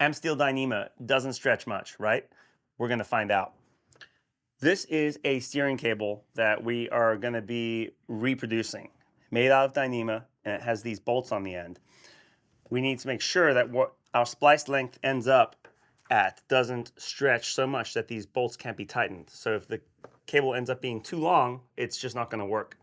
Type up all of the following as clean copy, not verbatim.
Amsteel Dyneema doesn't stretch much, right? We're going to find out. This is a steering cable that we are going to be reproducing, made out of Dyneema, and it has these bolts on the end. We need to make sure that what our splice length ends up at doesn't stretch so much that these bolts can't be tightened. So if the cable ends up being too long, it's just not going to work.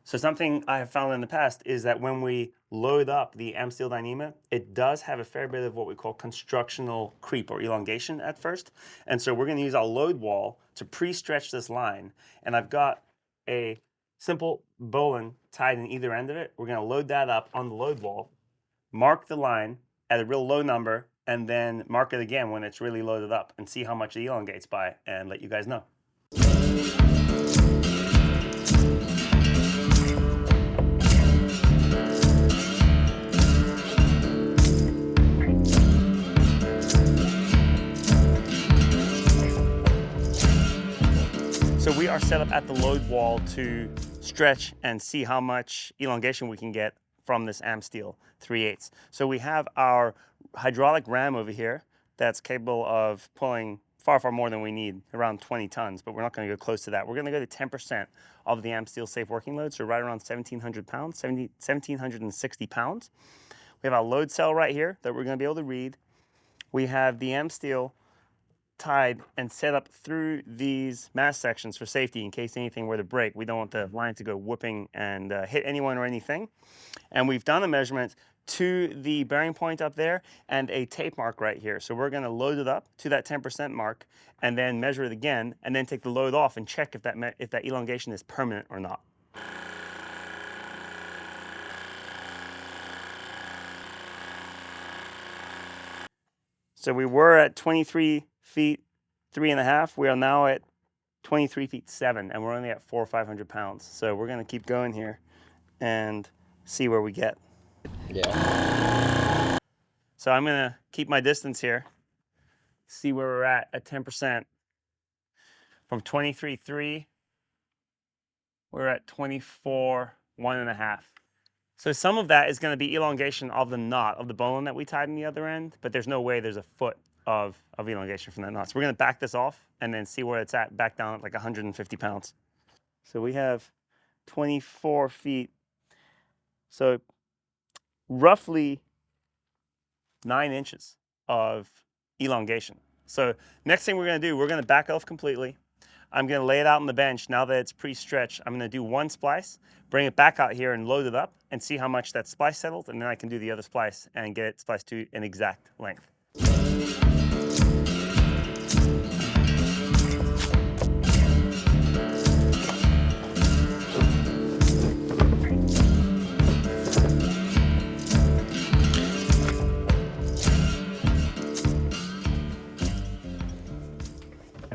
So something I have found in the past is that when we load up the Amsteel Dyneema, it does have a fair bit of what we call constructional creep or elongation at first. And so we're going to use our load wall to pre-stretch this line. And I've got a simple bowline tied in either end of it. We're going to load that up on the load wall, mark the line at a real low number, and then mark it again when it's really loaded up and see how much it elongates by and let you guys know. So we are set up at the load wall to stretch and see how much elongation we can get from this Amsteel 3/8. So we have our hydraulic ram over here that's capable of pulling far, far more than we need, around 20 tons, but we're not going to go close to that. We're going to go to 10% of the Amsteel safe working load, so right around 1,700 pounds, 1,760 pounds. We have our load cell right here that we're going to be able to read. We have the Amsteel tied and set up through these mast sections for safety in case anything were to break. We don't want the line to go whooping and hit anyone or anything. And we've done a measurement to the bearing point up there and a tape mark right here. So we're going to load it up to that 10% mark and then measure it again and then take the load off and check if that elongation is permanent or not. So we were at 23 feet 3.5. We are now at 23 feet 7, and we're only at 400 or 500 pounds. So we're going to keep going here and see where we get. Yeah. So I'm going to keep my distance here, see where we're at 10%. From 23.3, we're at 24.1.5. So some of that is going to be elongation of the knot of the bowline that we tied in the other end, but there's no way there's a foot of elongation from that knot. So we're going to back this off and then see where it's at, back down at like 150 pounds. So we have 24 feet. So roughly 9 inches of elongation. So next thing we're going to do, we're going to back off completely. I'm going to lay it out on the bench. Now that it's pre-stretched, I'm going to do one splice, bring it back out here and load it up and see how much that splice settles, and then I can do the other splice and get it spliced to an exact length.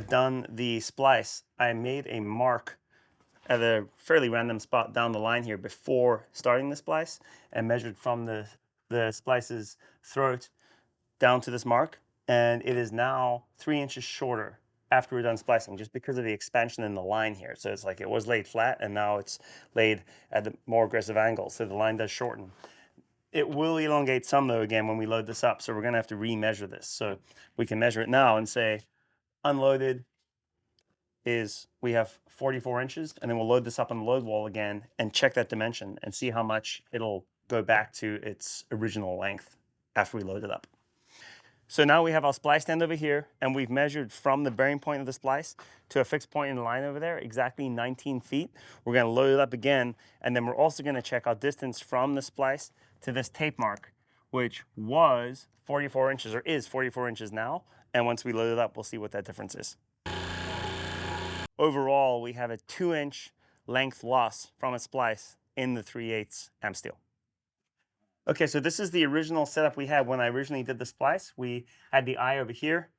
Done the splice, I made a mark at a fairly random spot down the line here before starting the splice and measured from the splice's throat down to this mark, and it is now 3 inches shorter after we're done splicing just because of the expansion in the line here. So it's like it was laid flat and now it's laid at a more aggressive angle, so the line does shorten. It will elongate some though again when we load this up, so we're going to have to re-measure this. So we can measure it now and say unloaded is we have 44 inches, and then we'll load this up on the load wall again and check that dimension and see how much it'll go back to its original length after we load it up. So now we have our splice end over here, and we've measured from the bearing point of the splice to a fixed point in the line over there, exactly 19 feet. We're going to load it up again, and then we're also going to check our distance from the splice to this tape mark, which was 44 inches, or is 44 inches now. And once we load it up, we'll see what that difference is. Overall, we have a 2-inch length loss from a splice in the 3/8 Amsteel. Okay, so this is the original setup we had when I originally did the splice. We had the eye over here,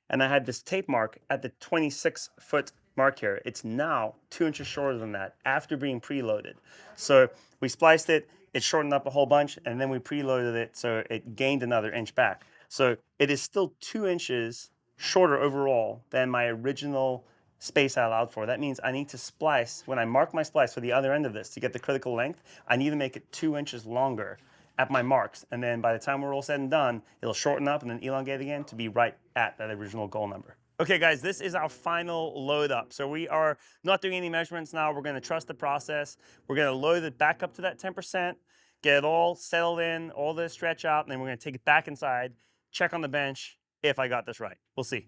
and I had this tape mark at the 26-foot mark here. It's now 2 inches shorter than that after being preloaded. So we spliced it, it shortened up a whole bunch, and then we preloaded it, so it gained another inch back. So it is still 2 inches shorter overall than my original space I allowed for. That means I need to splice, when I mark my splice for the other end of this to get the critical length, I need to make it 2 inches longer at my marks. And then by the time we're all said and done, it'll shorten up and then elongate again to be right at that original goal number. Okay guys, this is our final load up. So we are not doing any measurements now. We're gonna trust the process. We're gonna load it back up to that 10%, get it all settled in, all the stretch out, and then we're gonna take it back inside, check on the bench if I got this right. We'll see.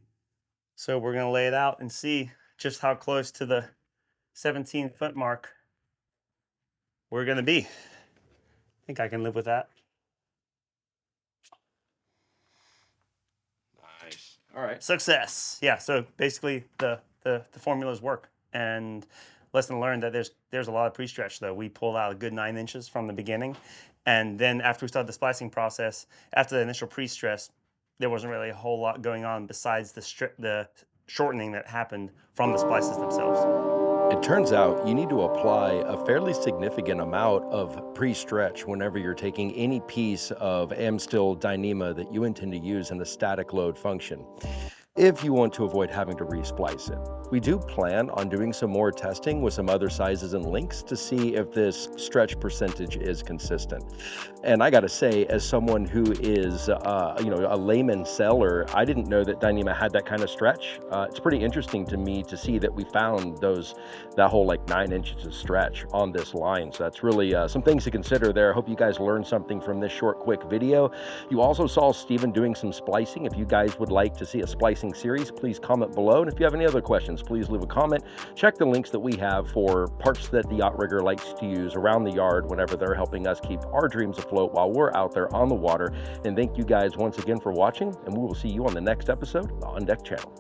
So we're gonna lay it out and see just how close to the 17-foot mark we're gonna be. I think I can live with that. Nice. All right. Success. Yeah, so basically the formulas work. And lesson learned that there's a lot of pre-stretch though. We pulled out a good 9 inches from the beginning. And then after we started the splicing process, after the initial pre-stress, there wasn't really a whole lot going on besides the shortening that happened from the splices themselves. It turns out you need to apply a fairly significant amount of pre-stretch whenever you're taking any piece of Amsteel Dyneema that you intend to use in the static load function, if you want to avoid having to re-splice it. We do plan on doing some more testing with some other sizes and lengths to see if this stretch percentage is consistent. And I gotta say, as someone who is a layman seller, I didn't know that Dyneema had that kind of stretch. It's pretty interesting to me to see that we found that whole like 9 inches of stretch on this line. So that's really some things to consider there. I hope you guys learned something from this short, quick video. You also saw Steven doing some splicing. If you guys would like to see a splicing series, please comment below. And if you have any other questions, please leave a comment. Check the links that we have for parts that the yacht rigger likes to use around the yard whenever they're helping us keep our dreams afloat while we're out there on the water. And thank you guys once again for watching, and we will see you on the next episode of the On Deck channel.